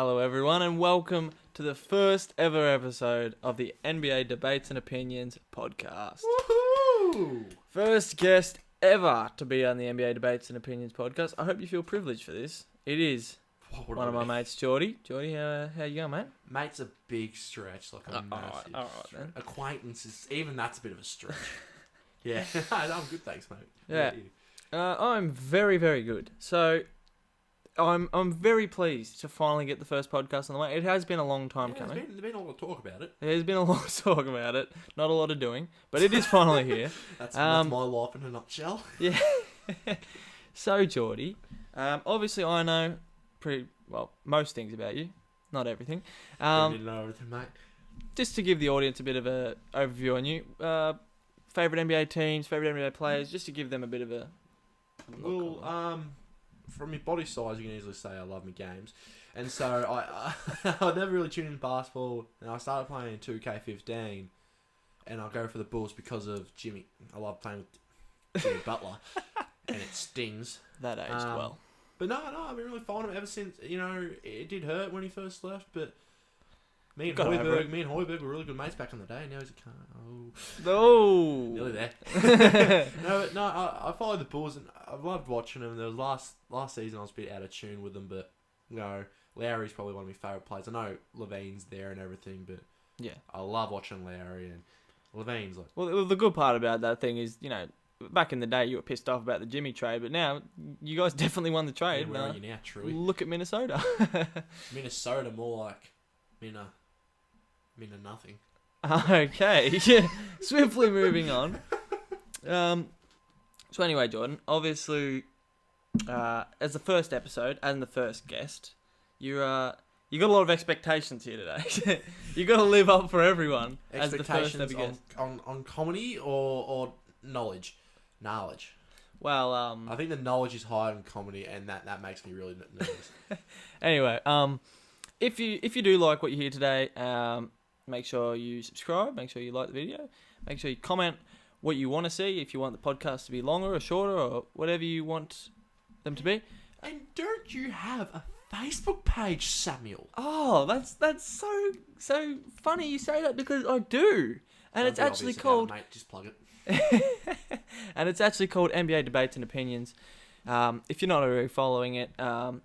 Hello everyone and welcome to the first ever episode of the NBA Debates and Opinions podcast. Woohoo! First guest ever to be on the NBA Debates and Opinions podcast. I hope you feel privileged for this. It is one of my mates, Jordy. Jordy, how you going, mate? Mate's a big stretch, like a massive all right, stretch. then. Acquaintances, even that's a bit of a stretch. Yeah, I'm good, thanks, mate. Yeah. I'm very, very good. So, I'm very pleased to finally get the first podcast on the way. It has been a long time coming. There's been a lot of talk about it. There's been a lot of talk about it, not a lot of doing, but it is finally here. That's my life in a nutshell. Yeah. So, Geordie, obviously I know most things about you, not everything. Don't need to know everything, mate. Just to give the audience a bit of an overview on you, favourite NBA teams, favourite NBA players, just to give them a bit of a... Well, from your body size, you can easily say I love my games. And so I never really tuned in basketball, and I started playing 2K15, and I'll go for the Bulls because of Jimmy. I love playing with Jimmy Butler, and it stings. That aged well. But no, I've been really fond of him ever since. You know, it did hurt when he first left, but me and Hoiberg were really good mates back in the day. Now he's a cunt. No. Nearly there. No, I followed the Bulls, and I loved watching them. There was last season I was a bit out of tune with them, but you know, Lowry's probably one of my favourite players. I know Levine's there and everything, but yeah, I love watching Lowry, and Levine's like... Well, the good part about that thing is, you know, back in the day you were pissed off about the Jimmy trade, but now you guys definitely won the trade. Yeah, where are you now, Truey? Look at Minnesota. Minnesota more like Minna nothing. Okay, yeah. Swiftly moving on. So anyway, Jordan, obviously, as the first episode and the first guest, you got a lot of expectations here today. You got to live up for everyone as the first ever guest. On comedy or knowledge? Knowledge. Well, I think the knowledge is higher than comedy, and that makes me really nervous. Anyway, if you do like what you hear today, make sure you subscribe, make sure you like the video, make sure you comment what you want to see, if you want the podcast to be longer or shorter or whatever you want them to be. And don't you have a Facebook page, Samuel? Oh, that's so funny you say that, because I do. And it's actually called... Mate, just plug it. And it's actually called NBA Debates and Opinions. If you're not already following it,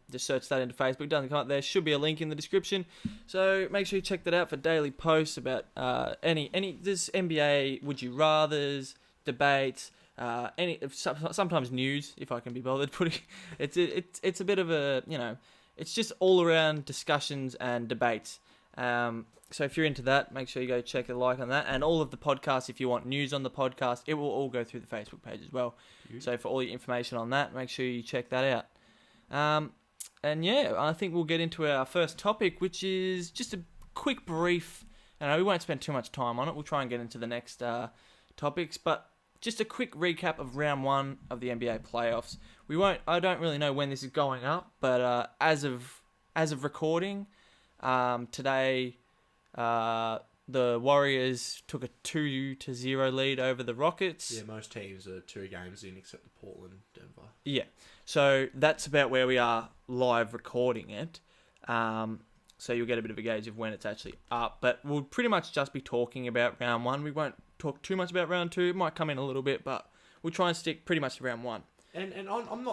just search that into Facebook. It doesn't come up there. Should be a link in the description. So make sure you check that out for daily posts about any this NBA would you rathers, debates, sometimes news, if I can be bothered putting. It's a bit of a, you know, it's just all around discussions and debates. So if you're into that, make sure you go check a like on that. And all of the podcasts, if you want news on the podcast, it will all go through the Facebook page as well. So for all your information on that, make sure you check that out. And yeah, I think we'll get into our first topic, which is just a quick brief. And we won't spend too much time on it. We'll try and get into the next topics. But just a quick recap of round one of the NBA playoffs. I don't really know when this is going up, but as of recording, today... the Warriors took a 2-0 lead over the Rockets. Yeah, most teams are 2 games in except the Portland, Denver. Yeah, so that's about where we are live recording it. So you'll get a bit of a gauge of when it's actually up. But we'll pretty much just be talking about round one. We won't talk too much about round two. It might come in a little bit, but we'll try and stick pretty much to round one. And I'm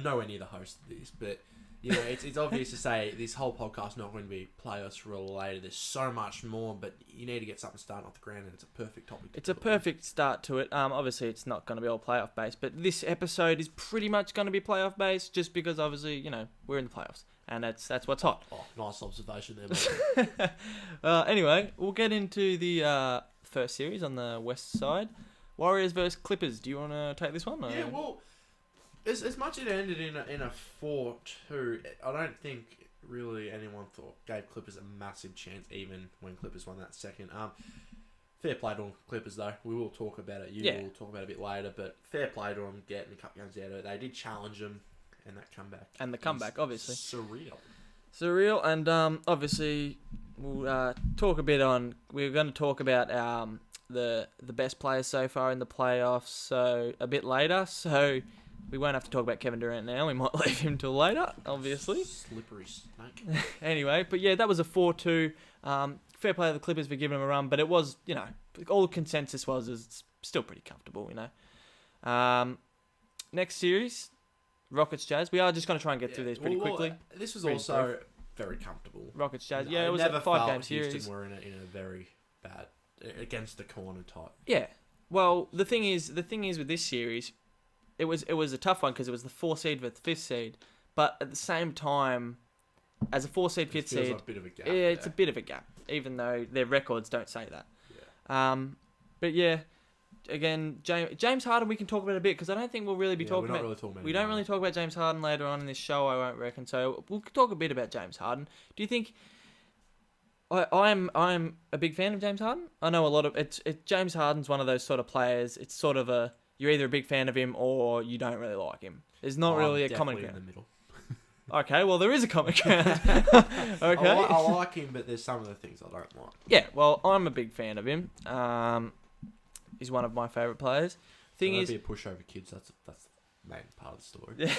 nowhere near the host of this, but... You know, it's obvious to say this whole podcast is not going to be playoffs related. There's so much more, but you need to get something started off the ground, and it's a perfect topic. It's a perfect start to it. Obviously, it's not going to be all playoff based, but this episode is pretty much going to be playoff based, just because obviously, you know, we're in the playoffs, and that's what's hot. Oh, nice observation there, mate. Anyway, we'll get into the first series on the west side, Warriors versus Clippers. Do you want to take this one? Or? Yeah, well. As much as it ended in a 4-2, I don't think really anyone gave Clippers a massive chance, even when Clippers won that second. Fair play to them, Clippers, though. We will talk about it. We'll talk about it a bit later, but fair play to them getting a couple games out of it. They did challenge them, and that comeback. And the comeback, obviously. Surreal, and obviously we'll talk a bit on... We're going to talk about the best players so far in the playoffs, so a bit later. So We won't have to talk about Kevin Durant now. We might leave him till later, obviously. Slippery snake. Anyway, but yeah, that was a 4-2. Fair play to the Clippers for giving them a run, but it was, all the consensus was it's still pretty comfortable, Next series, Rockets Jazz. We are just going to try and get through these pretty quickly. This was Pretty also brief. Very comfortable. Rockets Jazz. No, Yeah, it was never a 5-game felt series. Houston were in a very bad against the corner type. Yeah. Well, the thing is with this series, it was a tough one because it was the 4 seed versus 5th seed, but at the same time, as a 4 seed, 5th seed, a bit of a gap. yeah, it's a bit of a gap, even though their records don't say that. Yeah. But yeah, again, James Harden we can talk about a bit because I don't think we'll really be talking about. We don't really talk about James Harden later on in this show, I won't reckon. So we'll talk a bit about James Harden. Do you think? I'm a big fan of James Harden. I know a lot of it's James Harden's one of those sort of players. It's sort of you're either a big fan of him or you don't really like him. There's not really a common ground. In the middle. Okay, well there is a common ground. Okay. I like him, but there's some of the things I don't like. Yeah, well I'm a big fan of him. He's one of my favourite players. Thing is, be a pushover, kids. That's the main part of the story. Yeah.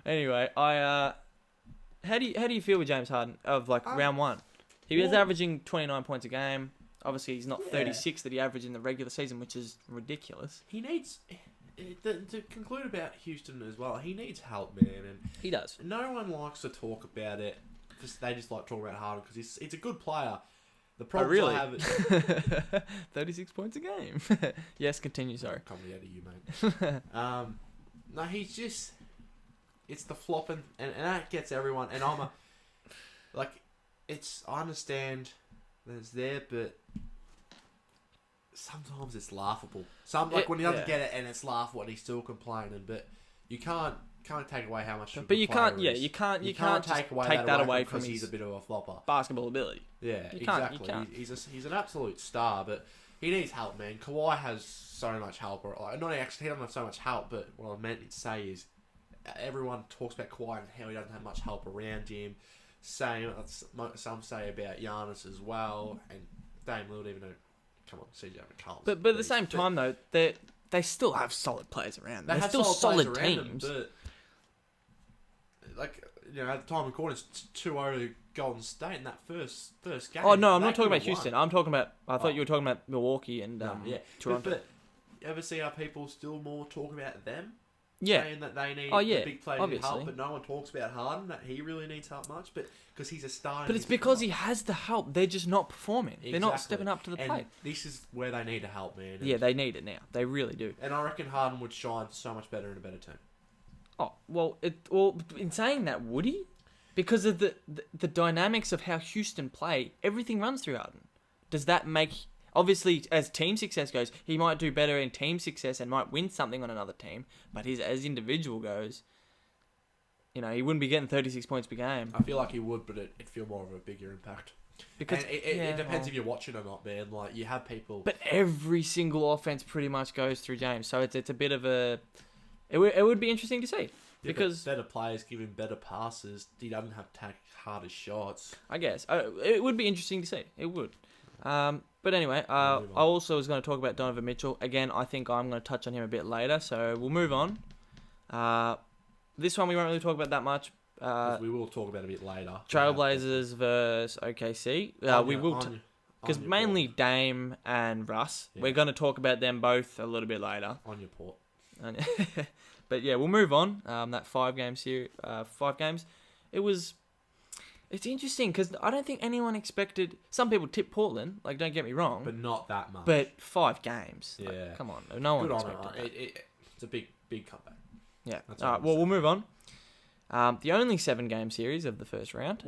Anyway, how do you feel with James Harden of round one? He was averaging 29 points a game. Obviously, he's not 36 that he averaged in the regular season, which is ridiculous. He needs to conclude about Houston as well. He needs help, man, and he does. No one likes to talk about it because they just like talking about Harden because he's a good player. The problem I have is 36 points a game. Yes, continue. Sorry. Coming out of you, mate. No, he's just it's the flopping, and that gets everyone. And I'm I understand that it's there, but sometimes it's laughable. When he doesn't get it and it's laughable and he's still complaining, but you can't take away how much. But you can't. Yeah, you can't take that away from he's a bit of a flopper. Basketball ability. Yeah, exactly. You can't. He's an absolute star, but he needs help, man. Kawhi has so much help, he doesn't have so much help. But what I meant to say is, everyone talks about Kawhi and how he doesn't have much help around him. Some say about Giannis as well, and Dame Lillard, even though, come on, CJ McCollum. But at the same time, though, they still have solid players around them. They're still solid teams. Them, but at the time of recording, it's 2-0 Golden State in that first game. Oh no, I'm not talking about Houston. I'm talking about. I thought you were talking about Milwaukee and Toronto. But you ever see how people still more talk about them? Yeah. Saying that they need the big players to help, but no one talks about Harden, that he really needs help much, but because he's a star. But it's because he has the help. They're just not performing. Exactly. They're not stepping up to the plate. This is where they need to help, man. Yeah, they need it now. They really do. And I reckon Harden would shine so much better in a better team. Oh, well, in saying that, would he? Because of the dynamics of how Houston play, everything runs through Harden. Does that make... Obviously, as team success goes, he might do better in team success and might win something on another team. But as individual goes, he wouldn't be getting 36 points per game. I feel like he would, but it'd feel more of a bigger impact. Because it depends if you're watching or not, man. You have people... But every single offense pretty much goes through James. So it's a bit of a... It would be interesting to see. Yeah, because better players give him better passes. He doesn't have to take harder shots. I guess. It would be interesting to see. It would. But anyway, I also was going to talk about Donovan Mitchell. Again, I think I'm going to touch on him a bit later, so we'll move on. This one we won't really talk about that much. We will talk about it a bit later. Trailblazers versus OKC. We will... Because mainly Dame and Russ. Yeah. We're going to talk about them both a little bit later. On your port. But yeah, we'll move on. That 5-game series, 5 games. It's interesting because I don't think anyone expected... Some people tipped Portland, don't get me wrong. But not that much. But 5 games. Yeah. Come on. No one Good expected that. It's a big comeback. Yeah. All right, well, we'll move on. The only 7-game series of the first round.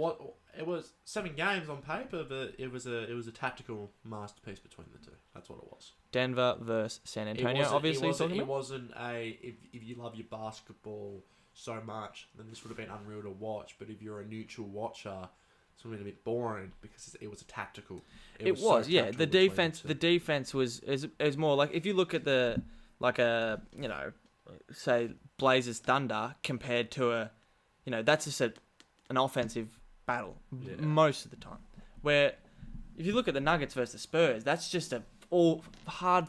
It was 7 games on paper, but it was a tactical masterpiece between the two. That's what it was. Denver versus San Antonio, obviously. It wasn't if you love your basketball so much, then this would have been unreal to watch. But if you're a neutral watcher, it's would have been a bit boring because it was a tactical. It was so yeah. The defense was more like if you look at say Blazers Thunder compared to that's just an offensive battle most of the time. Where if you look at the Nuggets versus the Spurs, that's just a all hard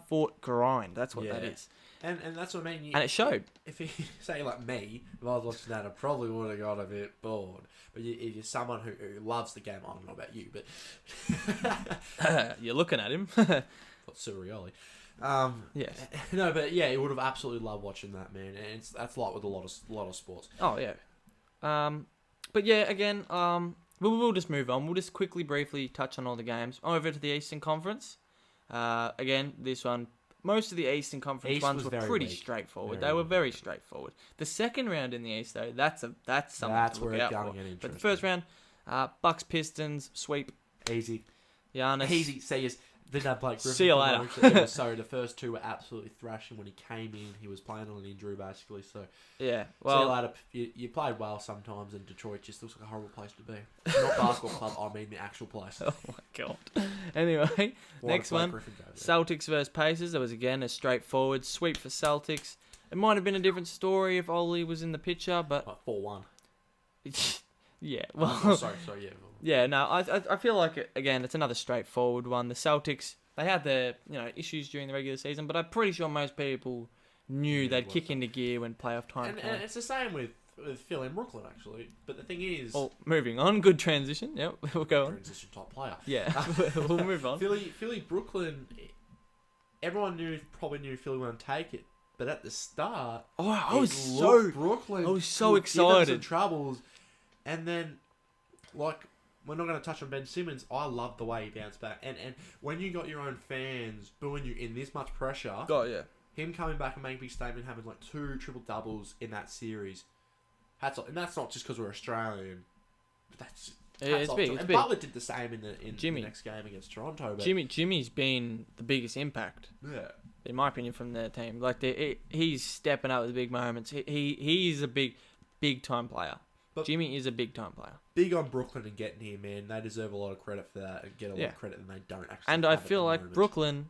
fought grind. That's what that is. And that's what I mean. And it showed. If you say like me, if I was watching that, I probably would have got a bit bored. But if you're someone who loves the game, I don't know about you, but You're looking at him. not Surioli. Yes. No, but yeah, you would have absolutely loved watching that, man. And that's like with a lot of sports. Oh yeah. But yeah, again, we'll just move on. We'll just briefly touch on all the games. Over to the Eastern Conference. Again, this one. Most of the Eastern Conference East ones was were very pretty weak. straightforward. Very They were weak. very straightforward. The second round in the East, though, that's something That's to look where out it's for. going to get But interesting. the first round, Bucks Pistons sweep. Easy. Giannis. Easy. See us. Didn't have Blake Griffin. See you later. So the first two were absolutely thrashing when he came in. He was playing on an injury basically. So Yeah. see you Well, later. You played well sometimes, and Detroit just looks like a horrible place to be. Not basketball club. I mean the actual place. oh my god. Anyway, Why next did Blake one. Griffin go there? Celtics versus Pacers. There was again a straightforward sweep for Celtics. It might have been a different story if Oli was in the picture, but Like 4-1. yeah. Oh, Well, sorry. Yeah. yeah. No, I feel like again it's another straightforward one. The Celtics, they had their issues during the regular season, but I'm pretty sure most people knew Yeah, they'd it kick was. into gear when playoff time came. And it's the same with Phil in Brooklyn actually. But the thing is, Well, moving on. Good transition. Yep, we'll go on. transition top player. Yeah, we'll move on. Philly, Brooklyn. Everyone probably knew Philly wouldn't take it, but at the start, Oh, I it was looked Brooklyn. I was so could give them some excited. troubles, and then like we're not going to touch on Ben Simmons. I love the way he bounced back, and when you got your own fans booing you in this much pressure, Oh yeah. him coming back and making a big statement, having like 2 triple doubles in that series. Hats off. And that's not just because we're Australian. But that's Yeah, hats it's off big. to him. It's And big. Butler did the same in the Jimmy. next game against Toronto. But Jimmy's been the biggest impact, yeah, in my opinion, from their team. Like he's stepping up with the big moments. He's a big time player. But- Jimmy is a big time player. big on Brooklyn and getting here, man. They deserve a lot of credit for that and get a lot of credit, and they don't actually. And have I at feel the like moment. Brooklyn,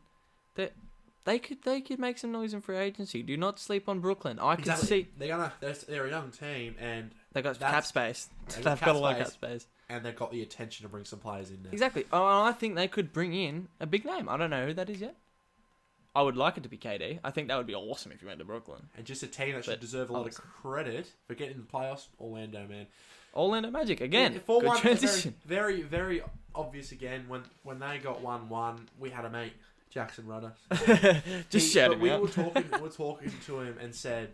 they could make some noise in free agency. Do not sleep on Brooklyn. I could see they're a young team, and they got That's- cap space. they They've got got cap a lot of cap space. space. and they've got the attention to bring some players in there. Exactly. Oh, I think they could bring in a big name. I don't know who that is yet. I would like it to be KD. I think that would be awesome if you went to Brooklyn. And just a team that should But deserve a lot of obviously- credit for getting in the playoffs. Orlando, man. Orlando Magic again. Yeah, Good 4-1, transition. Very, very obvious again. When they got 1-1, we had a mate, Jackson Rudder. Just shout but him we out. were talking to him and said,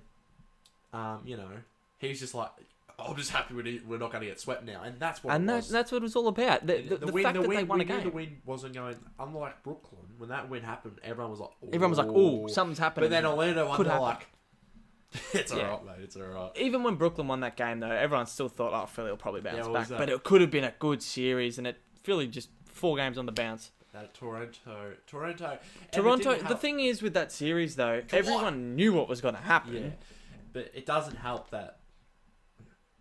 he's just like, I'm just happy we're not going to get swept now, and that's what. And it was. that's what it was all about. The fact that they won a we knew game. the win wasn't going. Unlike Brooklyn, when that win happened, everyone was like, Everyone was like, "Ooh, something's happening." But then Orlando won. Could They're happen. like, "It's Yeah. alright, mate. It's alright." Even when Brooklyn won that game, though, everyone still thought, "Oh, Philly will probably bounce Yeah, what back." was that? But it could have been a good series, and Philly just 4 games on the bounce. That Toronto. And it Toronto. didn't The help- thing is with that series, though, Come everyone knew what was going to happen. Yeah, but it doesn't help that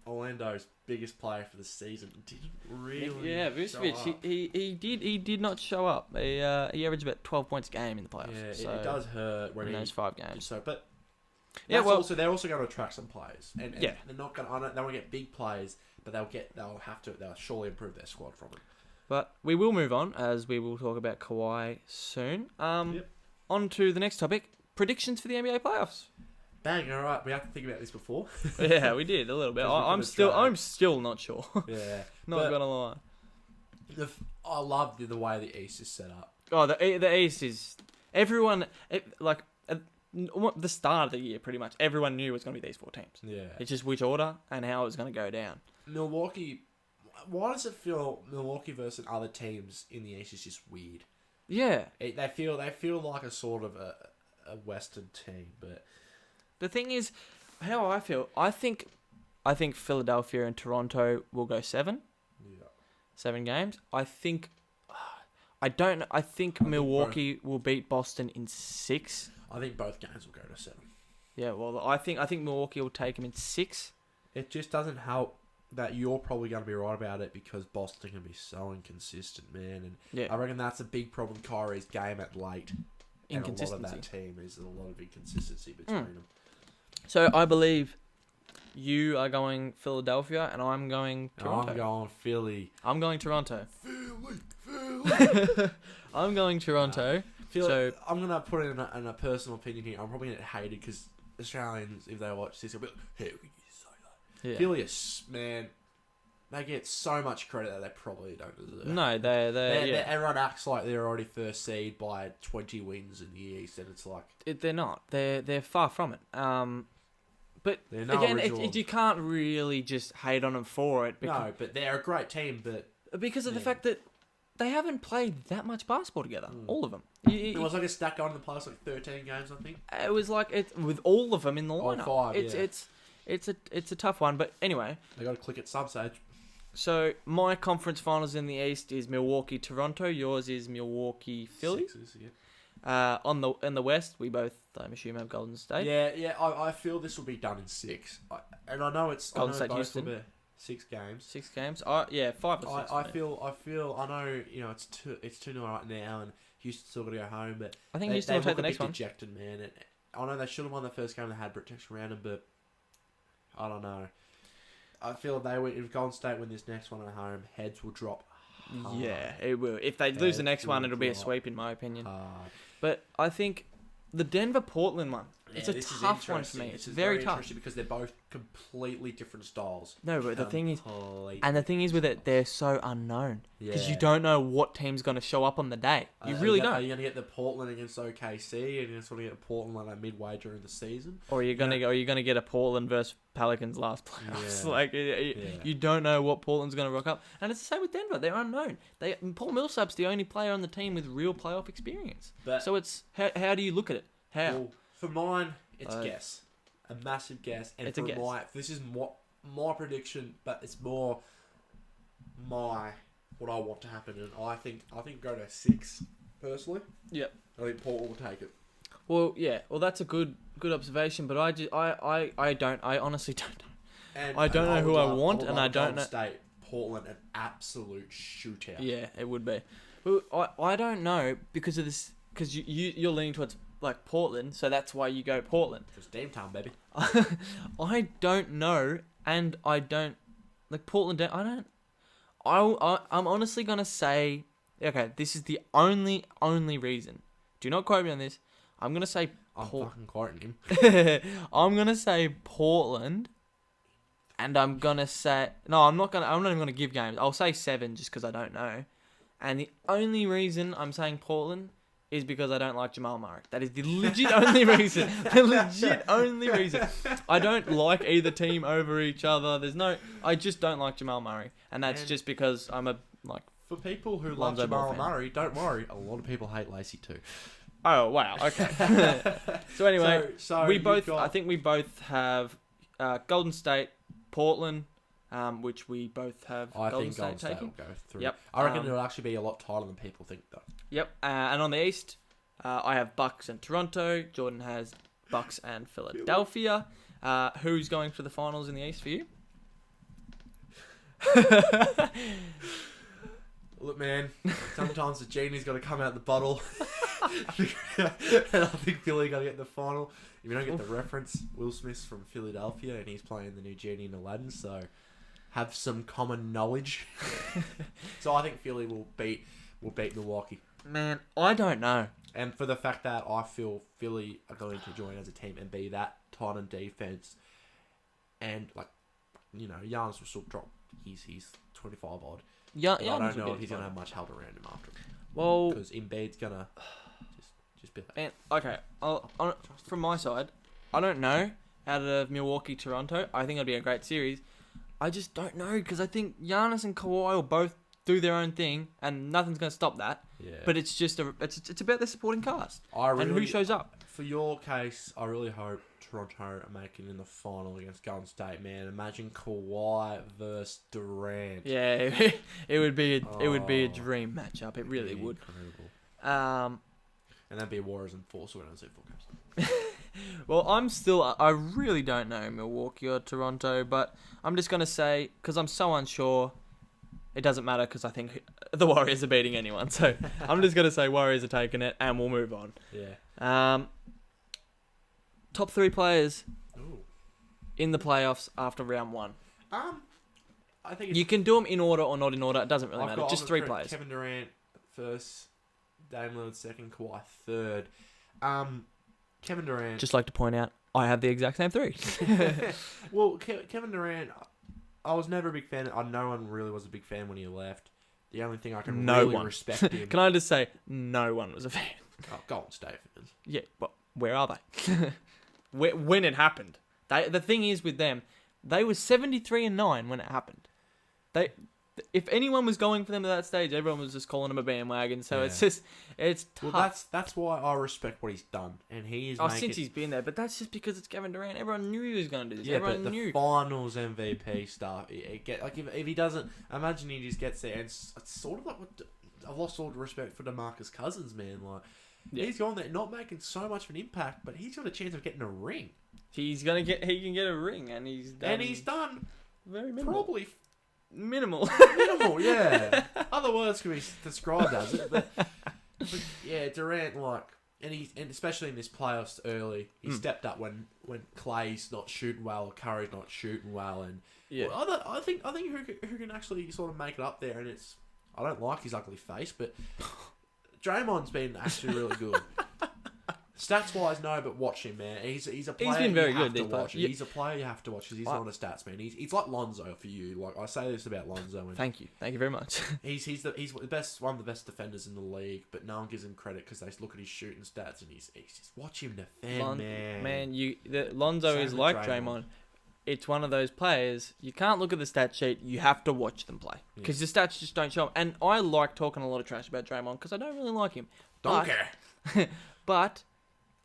Orlando's biggest player for the season didn't really. Yeah, show Vucevic, up. he did not show up. He averaged about 12 points a game in the playoffs. Yeah, so it does hurt when in he those 5 games. So, but Yeah, yeah, well- they're also going to attract some players, and Yeah. they're not going. They won't get big players, but they'll surely improve their squad from it. But we will move on, as we will talk about Kawhi soon. Yep. On to the next topic: predictions for the NBA playoffs. Bang! All right, we have to think about this before. Yeah, we did a little bit. 'Cause we I'm could've tried. still not sure. Yeah, Not but gonna lie. I love the way the East is set up. Oh, the East is everyone at the start of the year. Pretty much everyone knew it was going to be these 4 teams. Yeah, It's just which order and how it was going to go down. Milwaukee. Why does it feel Milwaukee versus other teams in the East is just weird? Yeah. They feel like a sort of a Western team, but The thing is, how I feel. I think Philadelphia and Toronto will go 7 games. I think Milwaukee will beat Boston in 6. I think both games will go to 7. Yeah, well, I think Milwaukee will take them in 6. It just doesn't help that you're probably going to be right about it because Boston can be so inconsistent, man. And Yeah. I reckon that's a big problem. Kyrie's game at late. And a lot of Inconsistency. that team is a lot of inconsistency between them. So I believe you are going Philadelphia and I'm going Toronto. I'm going Philly. I'm going Toronto. Philly. I'm going Toronto. I'm gonna put it in a personal opinion here. I'm probably gonna get hated because Australians, if they watch this, will be like, "How can you say that?" Yeah. Philly, man, they get so much credit that they probably don't deserve. No, Everyone acts like they're already first seed by 20 wins in the East, and it's like they're not. They're far from it. But they're no again, original. you can't really just hate on them for it. No, but they're a great team. But Because of the Yeah. fact that they haven't played that much basketball together. All of them. it was like a stack going in the past 13 games, I think. It was like it with all of them in the lineup. 5, It's a tough one. But anyway, They got to click at some stage. so my conference finals in the East is Milwaukee, Toronto. Yours is Milwaukee, Philly. Sixers, yeah. In the West, we both, I'm assuming, have Golden State. Yeah. I feel this will be done in 6, and I know it's Golden I know State, both Houston. will be 6 games. 6 games. 5 or 6. I feel. I know. It's 2-0 right now, and Houston's still got to go home. But I think Houston will take the next one. Dejected, man. And I know they should have won the first game. They had protection around them, but I don't know. I feel if Golden State win this next one at home, heads will drop. Hard. Yeah, it will. If they lose the next one, it'll be a sweep, in my opinion. Hard. But I think the Denver-Portland one, it's a this is tough one for me. interesting. It's This is very tough. interesting because they're both completely different styles. No, but the thing is, Completely. and the thing is with it, they're so unknown because you Yeah. don't know what team's going to show up on the day. You really Are don't. you going to get the Portland against OKC, and you're just going to get Portland like midway during the season? Or you're gonna get a Portland versus Pelicans last playoffs. Yeah. Like you don't know what Portland's gonna rock up, and it's the same with Denver. They're unknown. Paul Millsap's the only player on the team with real playoff experience. But So it's how do you look at it? How? well, for mine, it's a guess, a massive guess, and It's a for guess. this is my prediction, but it's more what I want to happen, and I think go to 6 personally. Yep. I think Portland will take it. Well, yeah. Well, that's a good observation, but I honestly don't know. And, I don't know who I want, would and love I don't Golden know- State, Portland, an absolute shootout. Yeah, it would be. Well, I don't know because of this. Because you're leaning towards like Portland, so that's why you go Portland. It's Dame time, baby. I don't know, and I don't like Portland. I don't. I'm honestly gonna say, okay, this is the only reason. Do not quote me on this. I'm gonna say I'm fucking quoting him. I'm gonna say Portland, and I'm gonna say no. I'm not even gonna give games. I'll say 7 just because I don't know, and the only reason I'm saying Portland is because I don't like Jamal Murray. That is the legit only reason. The legit only reason. I don't like either team over each other. I just don't like Jamal Murray, and that's just because I'm For people who love Lonzo Ball Jamal fan. Murray, don't worry. A lot of people hate Lacey too. Oh wow, okay. So anyway, So we you've both. got- I think we both have Golden State, Portland, which we both have. I Golden think Golden State State taking. will go through. Yep. I reckon it'll actually be a lot tighter than people think, though. Yep. And on the East, I have Bucks and Toronto. Jordan has Bucks and Philadelphia. Who's going for the finals in the East for you? Look, man, sometimes the genie's got to come out the bottle. And I think Philly got to get the final. If you don't get the reference, Will Smith's from Philadelphia, and he's playing the new genie in Aladdin, so have some common knowledge. So I think Philly will beat Milwaukee. Man, I don't know. And for the fact that I feel Philly are going to join as a team and be that tight on defense, and Giannis will still drop. He's 25 odd. Yeah, And I don't know if he's gonna have much help around him after. Well, Because Embiid's gonna just be like, and okay. From my side, I don't know. Out of Milwaukee, Toronto, I think it'll be a great series. I just don't know because I think Giannis and Kawhi will both do their own thing, and nothing's gonna stop that. yeah. But it's just it's about the supporting cast and and who shows up. For your case, I really hope Toronto are making it in the final against Golden State. Man, imagine Kawhi versus Durant. Yeah, it would be a dream matchup. It really would. Incredible. And that'd be Warriors and 4, so we don't see 4 games. Well, I really don't know Milwaukee or Toronto, but I'm just going to say, because I'm so unsure, it doesn't matter because I think the Warriors are beating anyone. So I'm just going to say Warriors are taking it and we'll move on. Yeah. Top 3 players Ooh. in the playoffs after round 1. I think it's, You can do them in order or not in order. It doesn't really I've matter. got- Just I'm 3 gonna put players. Kevin Durant first, Dame Lillard second, Kawhi third. Kevin Durant. Just like to point out, I have the exact same 3. Well, Kevin Durant, I was never a big fan. No one really was a big fan when he left. The only thing I can respect him. Can I just say, no one was a fan. Oh, Golden State fans. Yeah, but where are they? when it happened. The thing is with them, they were 73-9 when it happened. If anyone was going for them at that stage, everyone was just calling them a bandwagon. So it's tough. Well, that's why I respect what he's done, and he is. Since he's been there, but that's just because it's Kevin Durant. Everyone knew he was going to do this. Yeah, everyone but knew. The Finals MVP stuff. If he doesn't, imagine he just gets there, and it's sort of like what I've lost all respect for DeMarcus Cousins, man. Like he's gone there, not making so much of an impact, but he's got a chance of getting a ring. He can get a ring, and he's done very minimal. Probably. Minimal, yeah. Other words can be described as it, but yeah, Durant and especially in this playoffs early, he stepped up when Clay's not shooting well or Curry's not shooting well, and I think who can actually sort of make it up there, and I don't like his ugly face, but Draymond's been actually really good. Stats wise, no, but watch him, man. He's a player. He's been very good. He's a player you have to watch because he's not a stats man. He's like Lonzo for you. Like I say this about Lonzo. And thank you very much. he's the best, one of the best defenders in the league, but no one gives him credit because they look at his shooting stats and he's just watch him defend, man. Man, Lonzo is like Draymond. It's one of those players you can't look at the stat sheet. You have to watch them play because the stats just don't show up. And I like talking a lot of trash about Draymond because I don't really like him. Don't care. But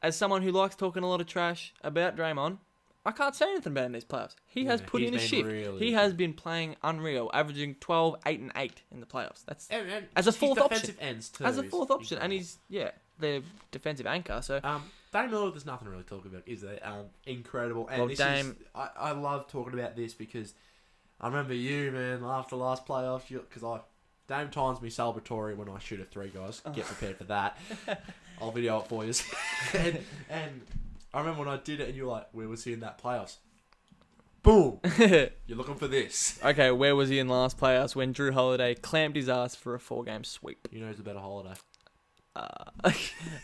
as someone who likes talking a lot of trash about Draymond, I can't say anything about him in these playoffs. He has put in a shift. He has been playing unreal, averaging 12, 8, and 8 in the playoffs. That's and as a fourth option. Ends too, as a fourth option, and he's the defensive anchor. So Dame Lillard, there's nothing really to talk about, is there? Incredible. And I love talking about this because I remember you, man, after the last playoffs, because Dame times me celebratory when I shoot a 3, guys. Get prepared for that. I'll video it for you. and I remember when I did it and you were like, where was he in that playoffs? Boom! You're looking for this. Okay, where was he in last playoffs when Drew Holiday clamped his ass for a 4-game sweep? You know who's a better Holiday.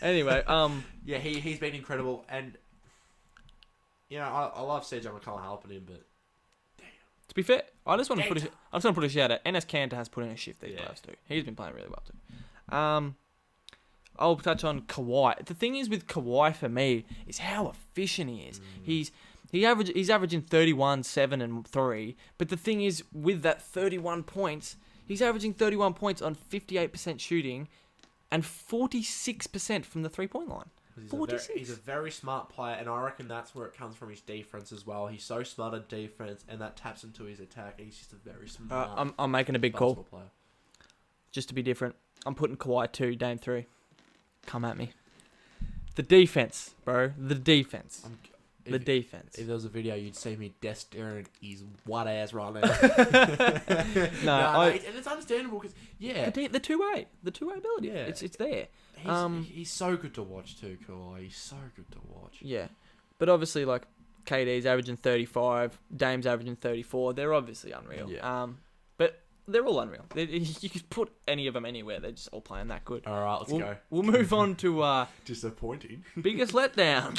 Anyway, yeah, he's been incredible, and I love CJ McCollum helping him, but damn. To be fair, I just want to put a shout out. Enes Kanter has put in a shift these playoffs too. He's been playing really well too. I'll touch on Kawhi. The thing is with Kawhi for me is how efficient he is. He's averaging 31, 7, and 3. But the thing is with that 31 points, he's averaging 31 points on 58% shooting and 46% from the 3-point line. He's a very smart player, and I reckon that's where it comes from his defense as well. He's so smart at defense, and that taps into his attack. He's just a very smart. I'm making a big call. Player. Just to be different, I'm putting Kawhi 2, Dame 3. Come at me. The defense, bro. The defense. If there was a video, you'd see me desk staring his white ass right now. And it's understandable because the two-way ability. Yeah, it's there. He's so good to watch too, Kawhi. He's so good to watch. Yeah, but obviously, like KD's averaging 35, Dame's averaging 34. They're obviously unreal. Yeah. But they're all unreal. You could put any of them anywhere. They're just all playing that good. All right, let's go. We'll move on to disappointing biggest letdowns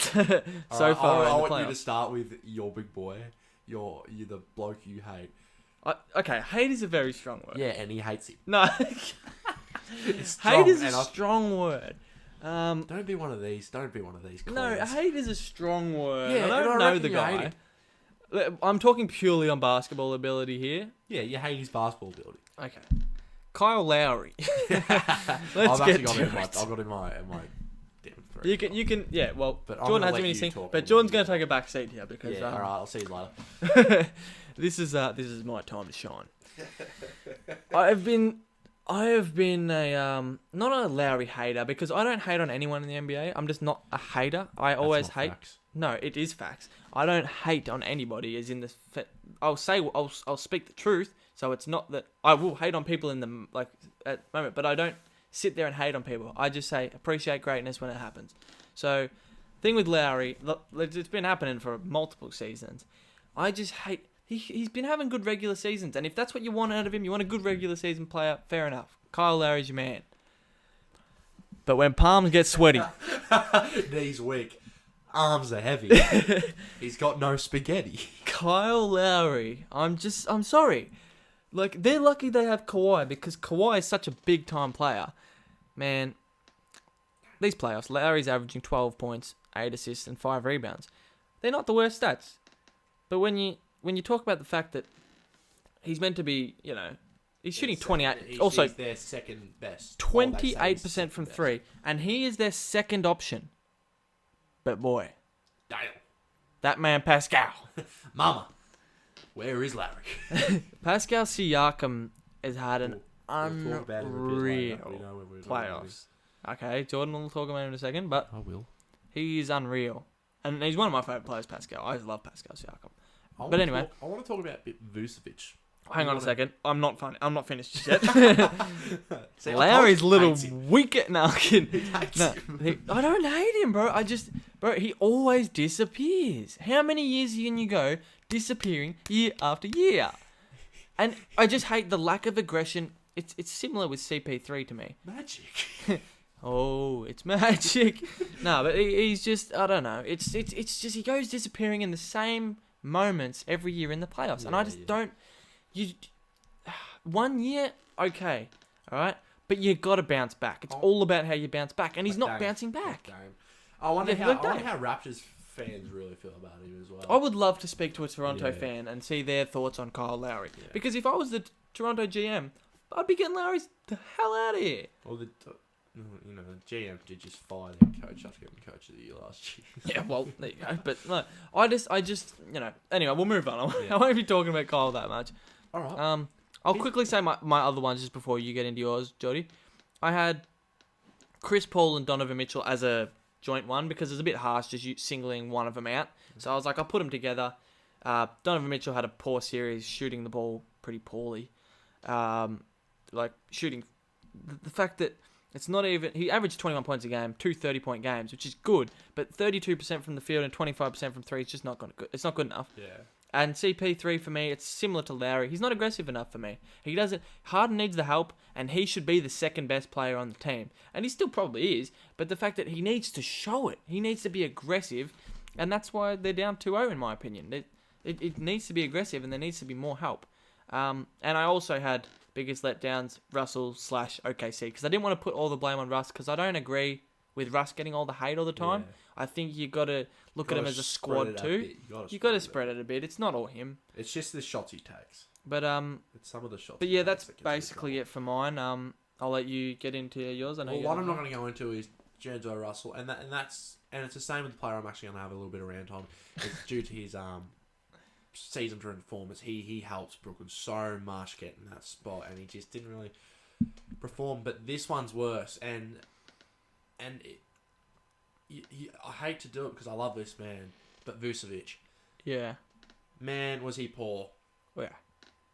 so far. I want you to start with your big boy. You're the bloke you hate. Okay, hate is a very strong word. Yeah, and he hates it. No, hate is a strong word. Don't be one of these. Don't be one of these. No, hate is a strong word. Yeah, I don't know the guy. I'm talking purely on basketball ability here. Yeah, you hate his basketball ability. Okay. Kyle Lowry. I've got him in my You can, yeah. Well, but Jordan hasn't really seen, but Jordan's going to take a back seat here because. All right, I'll see you later. This is my time to shine. I have been a not a Lowry hater because I don't hate on anyone in the NBA. I'm just not a hater. I always hate. Facts. No, it is facts. I don't hate on anybody. As in the, I'll speak the truth. So it's not that I will hate on people in the at the moment, but I don't sit there and hate on people. I just say appreciate greatness when it happens. So, thing with Lowry, it's been happening for multiple seasons. I just hate. He's been having good regular seasons, and if that's what you want out of him, you want a good regular season player. Fair enough. Kyle Lowry's your man. But when palms get sweaty, Knees weak, arms are heavy. He's got no spaghetti. Kyle Lowry, I'm sorry. Like, they're lucky they have Kawhi because Kawhi is such a big time player. Man, these playoffs, Lowry's averaging 12 points, 8 assists, and 5 rebounds. They're not the worst stats. But when you talk about the fact that he's meant to be, he's shooting 28. Also, he's their second best. 28% from three, and he is their second option. But boy, Damn. that man Pascal. Mama, where is Larry? Pascal Siakam has had an We'll talk about him a bit unreal later. We know where we're playoffs. Okay, Jordan will talk about him in a second, but I will. he is unreal. And he's one of my favourite players, Pascal. I love Pascal Siakam. I anyway. want to talk about Vucevic. Hang on a second. I'm not finished just yet. See, Larry's I little hates him. wicket narkin. Hates No, him. I don't hate him, bro. Bro, he always disappears. How many years can you go disappearing year after year? And I just hate the lack of aggression. It's similar with CP3 to me. Magic. Oh, it's magic. No, but he's just, I don't know. It's just he goes disappearing in the same moments every year in the playoffs, and I just don't. You 1 year, okay, all right, but you got to bounce back. It's all about how you bounce back, and he's not bouncing back. I wonder Yeah, how Raptors fans really feel about him as well. I would love to speak to a Toronto Yeah. fan and see their thoughts on Kyle Lowry, Yeah. because if I was the Toronto GM, I'd be getting Lowry the hell out of here. Or the GM did just fire their coach after getting coach of the year last year. Yeah, well, there you go. But no, I just, Anyway, we'll move on. Yeah. I won't be talking about Kyle that much. All right. I'll quickly say my other ones just before you get into yours, Jody. I had Chris Paul and Donovan Mitchell as a joint one because it's a bit harsh just singling one of them out. So I was like, I'll put them together. Donovan Mitchell had a poor series, shooting the ball pretty poorly. Shooting, the fact that it's not even, he averaged 21 points a game, 2 30-point games, which is good, but 32% from the field and 25% from three is just not good. It's not good enough. Yeah. And CP3 for me, it's similar to Lowry. He's not aggressive enough for me. He doesn't. Harden needs the help, and he should be the second best player on the team, and he still probably is. But the fact that he needs to show it, he needs to be aggressive, and that's why they're down 2-0 in my opinion. It needs to be aggressive, and there needs to be more help. And I also had biggest letdowns Russell/OKC because I didn't want to put all the blame on Russ because I don't agree with Russ getting all the hate all the time. Yeah. I think you got to look at him as a squad too. You got to spread it a bit. It's not all him. It's just the shots he takes. But It's some of the shots. But he yeah, takes that's that gets me basically it for mine. I'll let you get into yours. I know. Well, what I'm not going to go into is D'Angelo Russell, and it's the same with the player I'm actually going to have a little bit of rant on. It's due to his season-driven performance. He helps Brooklyn so much get in that spot, and he just didn't really perform. But this one's worse, and I hate to do it because I love this man, but Vucevic, Yeah. man, was he poor Yeah.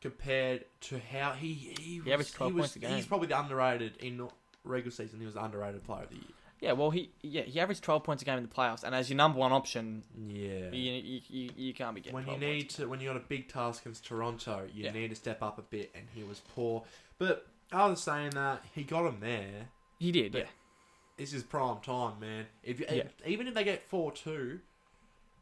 compared to how he averaged 12 points a game. He's probably the underrated in regular season. He was the underrated player of the year. Yeah. Well, he averaged 12 points a game in the playoffs, and as your number one option, Yeah. you can't be getting. When 12 you need points. to, when you got a big task against Toronto, you Yeah. need to step up a bit, and he was poor. But other than saying that, he got him there. He did. But Yeah. This is prime time, man. Yeah. Even if they get 4-2,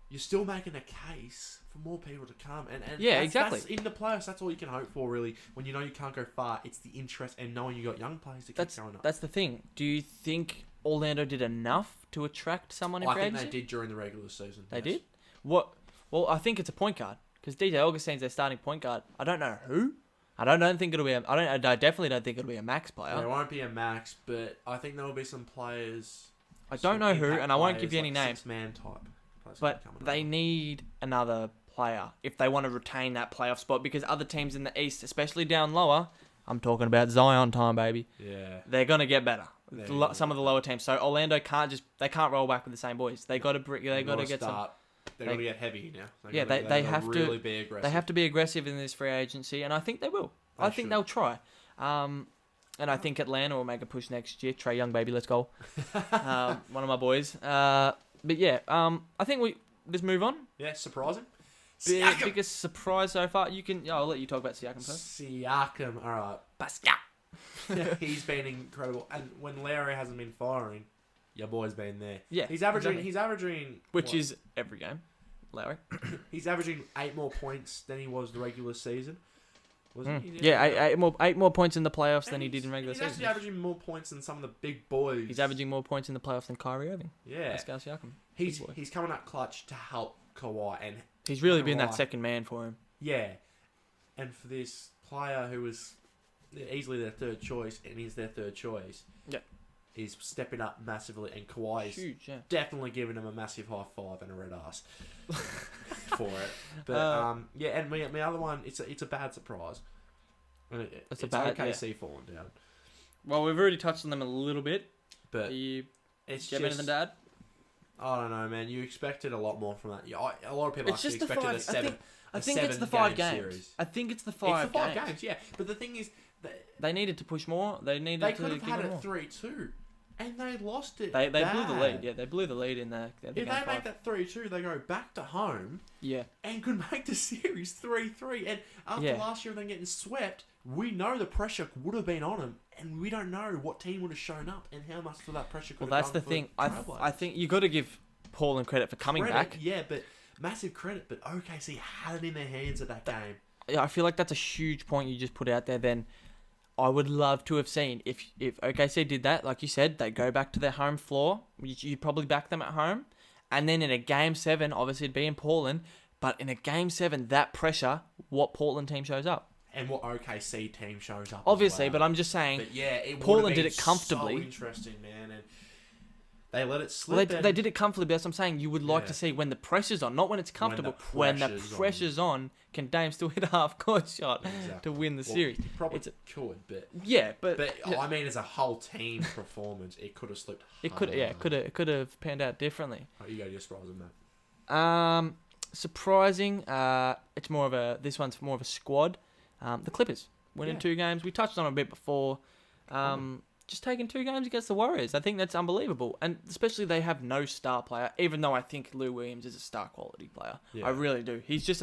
you're still making a case for more people to come. And Yeah, that's, exactly. That's in the playoffs, that's all you can hope for, really. When you know you can't go far, it's the interest and knowing you got young players to keep going up. That's the thing. Do you think Orlando did enough to attract someone in free I think agency? they did during the regular season. They yes. did? What? Well, I think it's a point guard because DJ Augustine's their starting point guard. I don't know who. I don't think it'll be. I definitely don't think it'll be a max player. There won't be a max, but I think there will be some players. I don't know who, and I won't give you any names. Six-man type. But they need another player if they want to retain that playoff spot because other teams in the East, especially down lower, I'm talking about Zion time, baby. Yeah. They're gonna get better. Yeah. Some of the lower teams. So Orlando can't roll back with the same boys. They got to get some. They're going to get heavy now. They have to really be aggressive. They have to be aggressive in this free agency, and I think they will. I think they'll try. And I think Atlanta will make a push next year. Trae Young, baby, let's go. One of my boys. But yeah, I think we just move on. Yeah, surprising. Biggest surprise so far. I'll let you talk about Siakam first. Siakam, all right. Pascal. He's been incredible. And when Larry hasn't been firing, your boy's been there. Yeah, He's averaging. exactly. He's averaging. Which is every game, Lowry. He's averaging 8 more points than he was the regular season. Wasn't he? Yeah, eight more points in the playoffs than he did in regular he's season. He's actually averaging more points than some of the big boys. He's averaging more points in the playoffs than Kyrie Irving. Yeah. Pascal Siakam. He's coming up clutch to help Kawhi, and he's really been that second man for him. Yeah, and for this player who was easily their third choice, and he's their third choice. Yeah. He's stepping up massively, and Kawhi's huge. Yeah. Definitely giving him a massive high five and a red ass for it. But yeah, and my other one, it's a bad surprise. It's a bad OKC falling down. Well, we've already touched on them a little bit, but do you have anything to add? I don't know, man. You expected a lot more from that. A lot of people It's actually just the expected five. a I think it's the 5 games. Series. I think it's the It's 5 the 5 games, yeah. But the thing is, they needed to push more. They could have had it 3-2, and they lost it. They blew the lead. Yeah, they blew the lead in the if they make that 3-2, they go back to home. Yeah. And could make the series 3-3. And after last year of them getting swept, we know the pressure would have been on them, and we don't know what team would have shown up and how much of that pressure could have that's the thing. I think you got to give Portland credit for coming back. Yeah, but massive credit. But OKC had it in their hands at that game. Yeah, I feel like that's a huge point you just put out there. Then I would love to have seen if OKC did that, like you said, they go back to their home floor. You'd probably back them at home, and then in a game 7, obviously it'd be in Portland. But in a game 7, that pressure, what Portland team shows up? And what OKC team shows up. Obviously, as well. but I'm just saying. But yeah, Portland did it comfortably. So interesting, man, and they let it slip. Well, they did it comfortably. But that's what I'm saying. You would like to see when the pressure's on, not when it's comfortable. When the pressure's on, can Dame still hit a half-court shot to win the series? He probably could, but I mean, as a whole team performance, it could have slipped. It could have panned out differently. Oh, you go to your surprise on that. Surprising. This one's more of a squad. The Clippers winning 2 games. We touched on it a bit before. Just taking 2 games against the Warriors. I think that's unbelievable. And especially they have no star player, even though I think Lou Williams is a star quality player. Yeah. I really do. He's just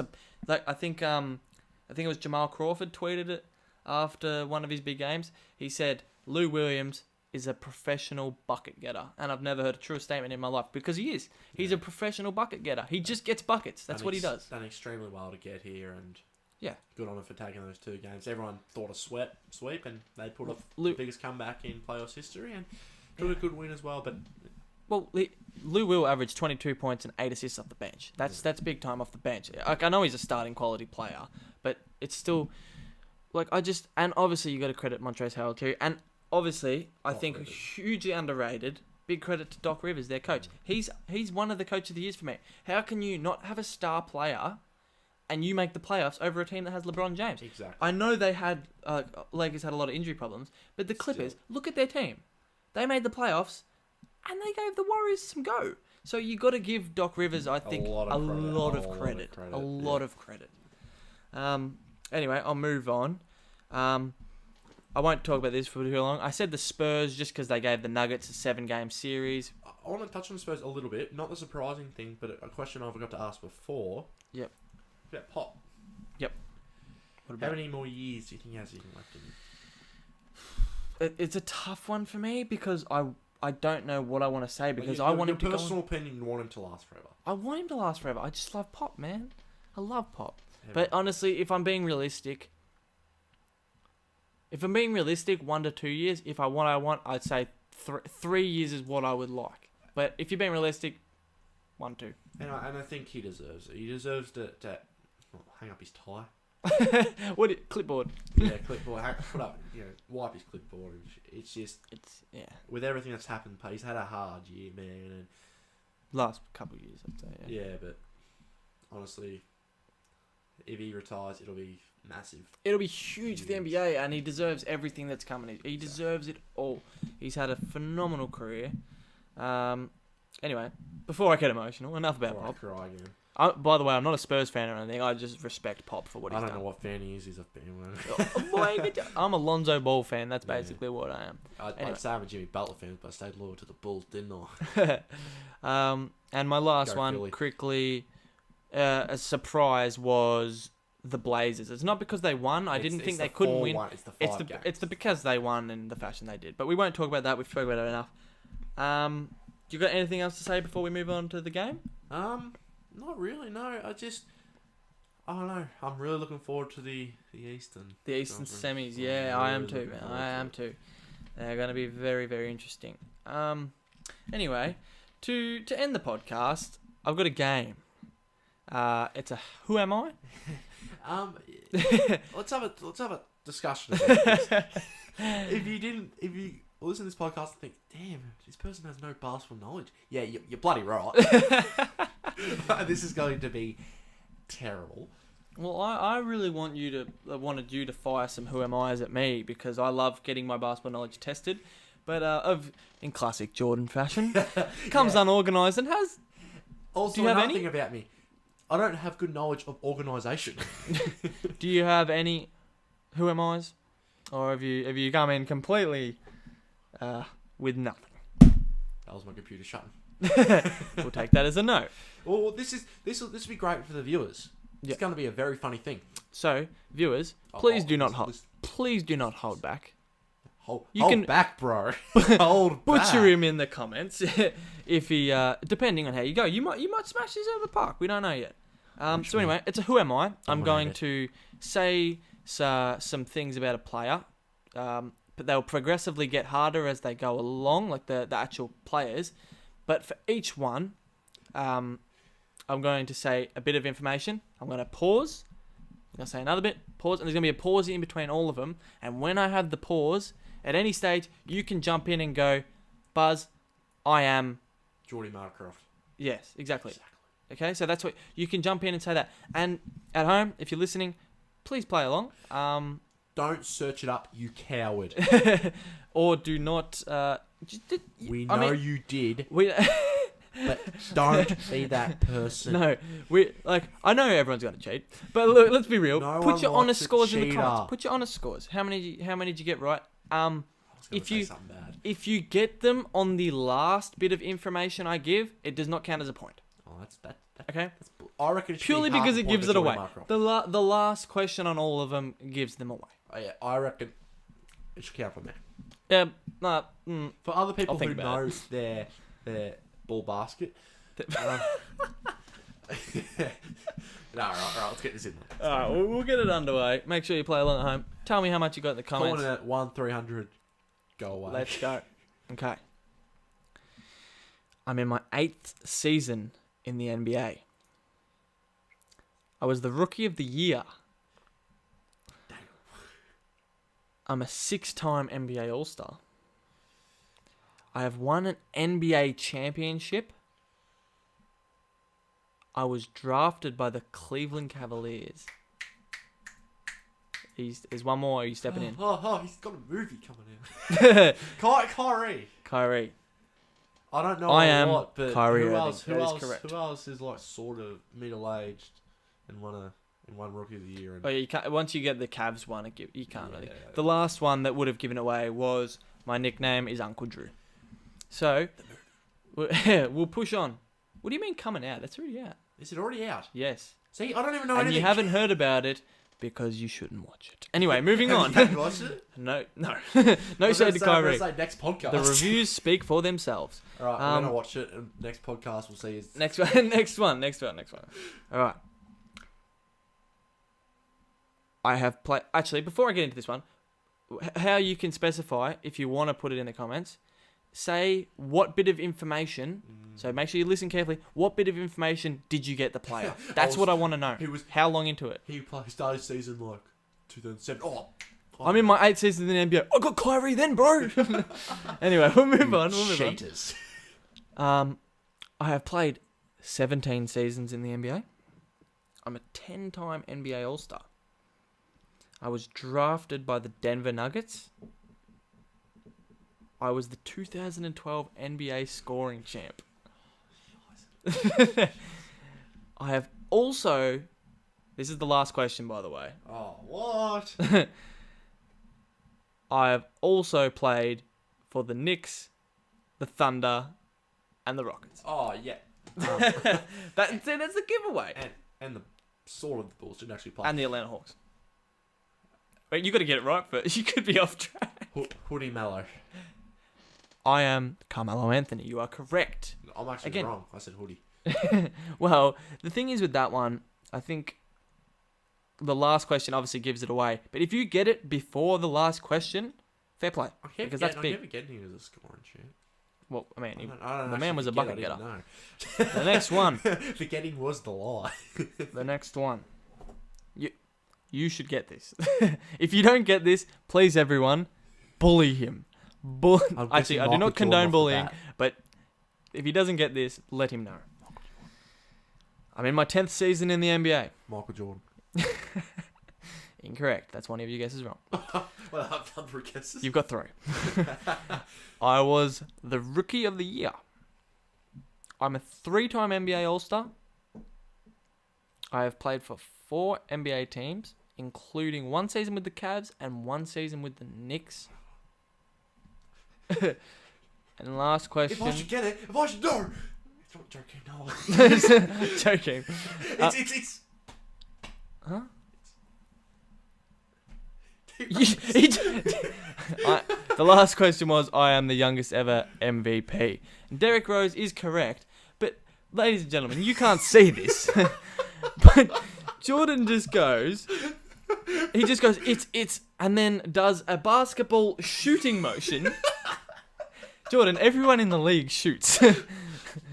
I think it was Jamal Crawford tweeted it after one of his big games. He said, Lou Williams is a professional bucket getter. And I've never heard a truer statement in my life, because he is. He's a professional bucket getter. He just gets buckets. That's what he does. Done extremely well to get here, and yeah, good on him for taking those 2 games. Everyone thought a sweep, and they put off the biggest comeback in playoffs history, and got a good win as well. But Lou will average 22 points and 8 assists off the bench. That's big time off the bench. Like, I know he's a starting quality player, but it's still and obviously you got to credit Montrezl Harrell too, and obviously I think hugely underrated. Big credit to Doc Rivers, their coach. He's one of the coach of the years for me. How can you not have a star player and you make the playoffs over a team that has LeBron James? Exactly. I know they had Lakers had a lot of injury problems, but the Clippers, look at their team. They made the playoffs, and they gave the Warriors some go. So you got to give Doc Rivers, I think, a lot of credit. Anyway, I'll move on. I won't talk about this for too long. I said the Spurs just because they gave the Nuggets a 7-game series. I want to touch on the Spurs a little bit. Not the surprising thing, but a question I forgot to ask before. Yep. About Pop. Yep. How many more years do you think he has even left in him? It's a tough one for me because I don't know what I want to say, because I want him to go. Personal opinion, you want him to last forever. I want him to last forever. I just love Pop, man. I love Pop. Yeah, but honestly, if I'm being realistic, 1 to 2 years. If I want, I'd say 3 years is what I would like. But if you're being realistic, 1, 2. And I think he deserves it. He deserves to hang up his tie. Clipboard? Yeah, clipboard. Put up, wipe his clipboard. It's with everything that's happened, he's had a hard year, man. And last couple of years, I'd say. Yeah, but honestly, if he retires, it'll be massive. It'll be huge for the NBA, and he deserves everything that's coming. He deserves it all. He's had a phenomenal career. Anyway, before I get emotional, enough about Pop. Cry again. By the way, I'm not a Spurs fan or anything. I just respect Pop for what he's done. I don't know what fan he is. He's a fan. I'm a Lonzo Ball fan. That's basically what I am. I'd say I'm a Jimmy Butler fan, but I stayed loyal to the Bulls, didn't I? And my last one, quickly, a surprise was the Blazers. It's not because they won. I didn't think they couldn't win. It's the 5 games. It's the because they won in the fashion they did. But we won't talk about that. We've spoken about it enough. You got anything else to say before we move on to the game? Not really. No, I don't know. I'm really looking forward to the Eastern. The Eastern semis. Yeah, I am too, man. I am too. They're going to be very, very interesting. Anyway, to end the podcast, I've got a game. It's a Who Am I? Let's have a discussion about this. If you listen to this podcast and think, damn, this person has no basketball knowledge. Yeah, you're bloody right. This is going to be terrible. Well, I really wanted you to fire some Who Am I's at me because I love getting my basketball knowledge tested. But in classic Jordan fashion, comes unorganised and has. Also, do you have another any? thing about me, I don't have good knowledge of organisation. Do you have any Who Am I's, or have you come in completely with nothing? That was my computer shutting. We'll take that as a no. Well, this will be great for the viewers. Yeah. It's going to be a very funny thing. So, viewers, please do not hold back. Hold back, bro. Hold back. Butcher him in the comments if he, depending on how you go, you might smash this out of the park. We don't know yet. So anyway, it's a Who Am I? I'm going to say some things about a player, but they'll progressively get harder as they go along, like the actual players. But for each one, I'm going to say a bit of information. I'm going to pause. I'm going to say another bit, pause, and there's going to be a pause in between all of them. And when I have the pause, at any stage, you can jump in and go, Buzz, I am... Jordan Marcroft. Yes, exactly. Okay, so that's what... You can jump in and say that. And at home, if you're listening, please play along. Don't search it up, you coward. Or do not... we know you did. But don't be that person. No, I know everyone's gonna cheat, but look, let's be real. Put your honest scores in the comments. Put your honest scores. How many did you get right? If you get them on the last bit of information I give, it does not count as a point. Oh, that's that. Okay. I reckon it should purely be because it gives it away. Marcroft. The last question on all of them gives them away. Oh, yeah, I reckon it should count for me. Yeah, for other people who knows their ball basket. No, alright, let's get this in there. Alright, we'll get it underway. Make sure you play along at home. Tell me how much you got in the comments. Calling it 1-300. Go away. Let's go. Okay. I'm in my 8th season in the NBA. I was the Rookie of the Year. Damn. I'm a 6-time NBA All-Star. I have won an NBA championship. I was drafted by the Cleveland Cavaliers. There's one more. Are you stepping in? Oh, he's got a movie coming in. Kyrie. Kyrie. I don't know a lot, but Kyrie who Irving. Who else is like sort of middle-aged and won Rookie of the Year? Oh, yeah, you can't, once you get the Cavs one, you can't really. Yeah. The last one that would have given away was my nickname is Uncle Drew. So, we'll push on. What do you mean coming out? It's already out. Is it already out? Yes. See, I don't even know anything. And you haven't heard about it because you shouldn't watch it. Anyway, moving on. Have you watched it? No. No shade to Kyrie. Next podcast. The reviews speak for themselves. All right, we're going to watch it. And next podcast we'll see is... Next one. All right. I have played... Actually, before I get into this one, how you can specify, if you want to put it in the comments, say what bit of information... So make sure you listen carefully. What bit of information did you get the player? That's what I want to know. How long into it? He started season like 2007. I'm in my 8th season in the NBA. I got Kyrie then, bro. Anyway, we'll move on. Cheaters. I have played 17 seasons in the NBA. I'm a 10-time NBA All-Star. I was drafted by the Denver Nuggets. I was the 2012 NBA scoring champ. I have also... This is the last question, by the way. Oh, what? I have also played for the Knicks, the Thunder, and the Rockets. Oh, yeah. That's a giveaway. And the sort of the Bulls didn't actually play. And the Atlanta Hawks. Wait, you got to get it right first. You could be off track. Hoodie Mello. I am Carmelo Anthony. You are correct. I'm actually Again. wrong. I said hoodie. Well, the thing is with that one, I think the last question obviously gives it away. But if you get it before the last question, fair play. Because that's big. I kept getting him as a scoring champ. Well, I mean, I don't the man was a forget, bucket I getter. didn't know. The next one. Forgetting was the lie. The next one. You should get this. If you don't get this, please everyone, bully him. Actually, I do not condone bullying, but if he doesn't get this, let him know. I'm in my 10th season in the NBA. Michael Jordan. Incorrect. That's one of your guesses wrong. Well, I've done 3 guesses. You've got 3. I was the Rookie of the Year. I'm a 3-time NBA All-Star. I have played for 4 NBA teams, including 1 season with the Cavs and 1 season with the Knicks. And last question. If I should get it, if I should know. It's not joking, no. Joking. It's. Huh? The last question was, I am the youngest ever MVP. And Derrick Rose is correct, but ladies and gentlemen, you can't see this. But Jordan just goes, it's, and then does a basketball shooting motion. Jordan, everyone in the league shoots.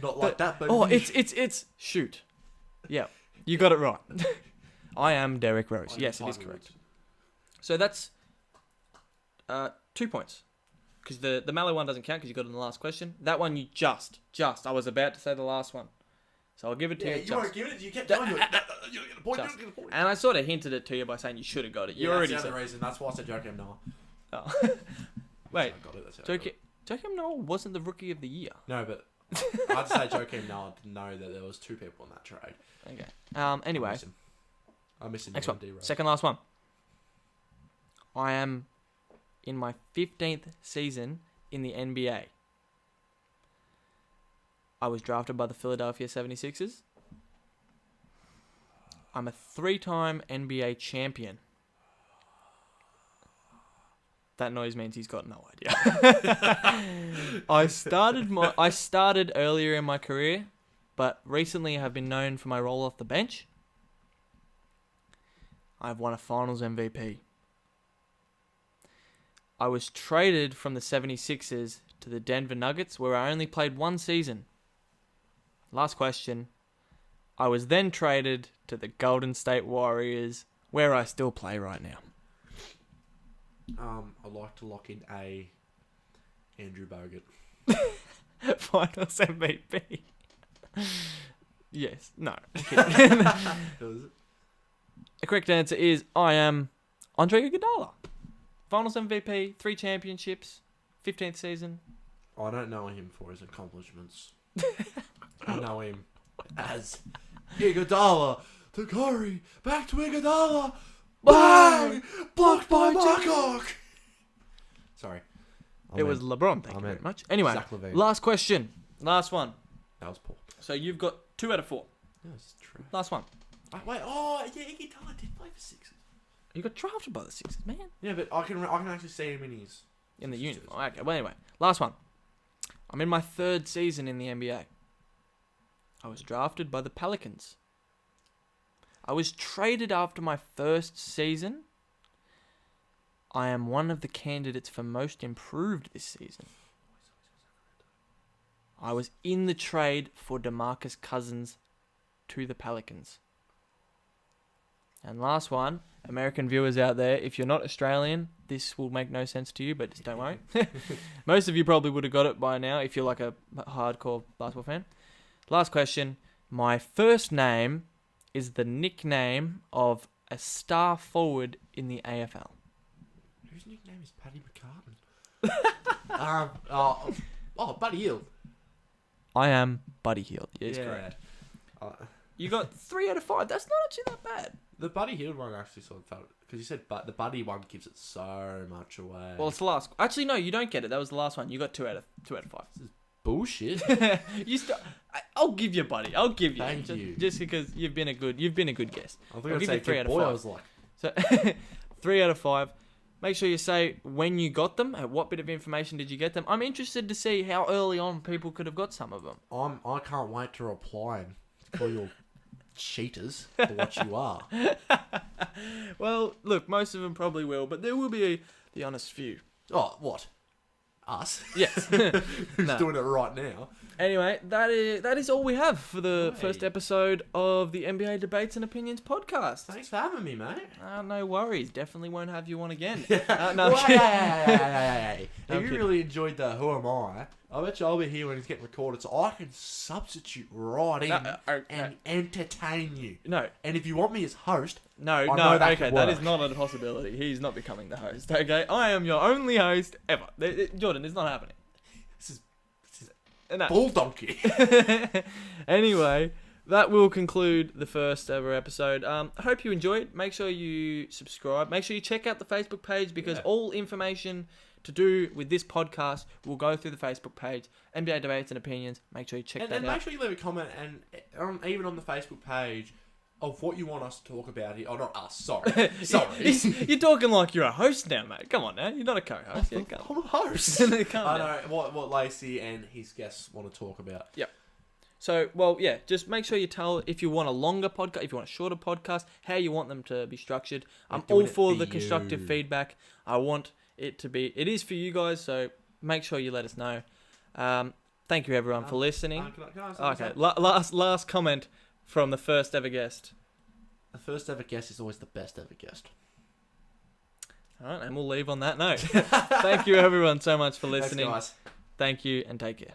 Not like that, but... Oh, it's shoot. Yeah, you got it right. I am Derrick Rose. Yes, it is correct. So that's 2 points. Because the Mallow one doesn't count because you got it in the last question. That one you just. I was about to say the last one. So I'll give it to you. You weren't giving it. You kept telling me. You don't get a point. You don't get a point. And I sort of hinted it to you by saying you should have got it. You already that's the said. other reason. That's why I said Joakim Noah. Oh. Wait. I got it. That's how I got it. Joakim Noah wasn't the Rookie of the Year. No, but I had to say Joakim Noah to know that there was 2 people in that trade. Okay. Anyway. I miss him. Next one. Second last one. I am in my 15th season in the NBA. I was drafted by the Philadelphia 76ers. I'm a 3-time NBA champion. That noise means he's got no idea. I started earlier in my career, but recently I have been known for my role off the bench. I've won a Finals MVP. I was traded from the 76ers to the Denver Nuggets, where I only played 1 season. Last question. I was then traded to the Golden State Warriors, where I still play right now. I'd like to lock in Andrew Bogut. Finals MVP. Yes. No. The correct answer is I am Andre Iguodala. Finals MVP, 3 championships, 15th season. I don't know him for his accomplishments. I know him as Iguodala to Curry, back to Iguodala, bang, blocked by Marcock. Sorry. It was LeBron, thank you very much. Anyway, last question. Last one. That was Paul. So you've got 2 out of 4. That's true. Last one. Wait, Iguodala did play for Sixers. You got drafted by the Sixers, man. Yeah, but I can actually see him in the uniform. Okay, well anyway, last one. I'm in my 3rd season in the NBA. I was drafted by the Pelicans. I was traded after my 1st season. I am one of the candidates for most improved this season. I was in the trade for DeMarcus Cousins to the Pelicans. And last one, American viewers out there, if you're not Australian, this will make no sense to you, but just don't worry. Most of you probably would have got it by now if you're like a hardcore basketball fan. Last question. My first name is the nickname of a star forward in the AFL. Whose nickname is Paddy McCartan? Buddy Hield. I am Buddy Hield. Yes, yeah. correct. You got 3 out of 5. That's not actually that bad. The Buddy Hield one actually sort of felt... Because you said the Buddy one gives it so much away. Well, it's the last... Actually, no, you don't get it. That was the last one. You got 2 out of 5. This is bullshit. I'll give you, buddy. I'll give you. Thank you. Just because you've been a good guest. I I'll think I'd give say you 3 good out of boy. 5. I was like, So 3 out of 5. Make sure you say when you got them and what bit of information did you get them. I'm interested to see how early on people could have got some of them. I can't wait to reply and call you cheaters for what you are. Well, look, most of them probably will, but there will be the honest few. Oh, what? Us? Yes. Who's No. doing it right now? Anyway, that is all we have for the Hey. first episode of the NBA Debates and Opinions podcast. Thanks for having me, mate. No worries. Definitely won't have you on again. No, I'm hey, kidding. hey. No, I'm If you kidding. really enjoyed the Who Am I bet you I'll be here when it's getting recorded, so I can substitute right in and entertain you. No, And if you want me as host, no, know no. that Okay, could that work. is not a possibility. He's not becoming the host. Okay, I am your only host ever. Jordan, it's not happening. this is No. bull donkey. Anyway, that will conclude the first ever episode. I hope you enjoyed. Make sure you subscribe. Make sure you check out the Facebook page because all information to do with this podcast will go through the Facebook page, NBA Debates and Opinions. Make sure you check that And out. make sure you leave a comment and even on the Facebook page of what you want us to talk about here. Oh, not us. Sorry. You're talking like you're a host now, mate. Come on now. You're not a co-host. Yeah, come I'm a host. Calm I down. know what Lacey and his guests want to talk about. So, well, yeah, just make sure you tell if you want a longer podcast, if you want a shorter podcast, how you want them to be structured. I'm doing all it for for the constructive you. feedback. I want it to be, it is for you guys, so make sure you let us know. Thank you, everyone, for listening. Can I say Okay, something? last comment from the first ever guest. The first ever guest is always the best ever guest. All right, and we'll leave on that note. Thank you, everyone, so much for Thanks, listening. guys. Thank you, and take care.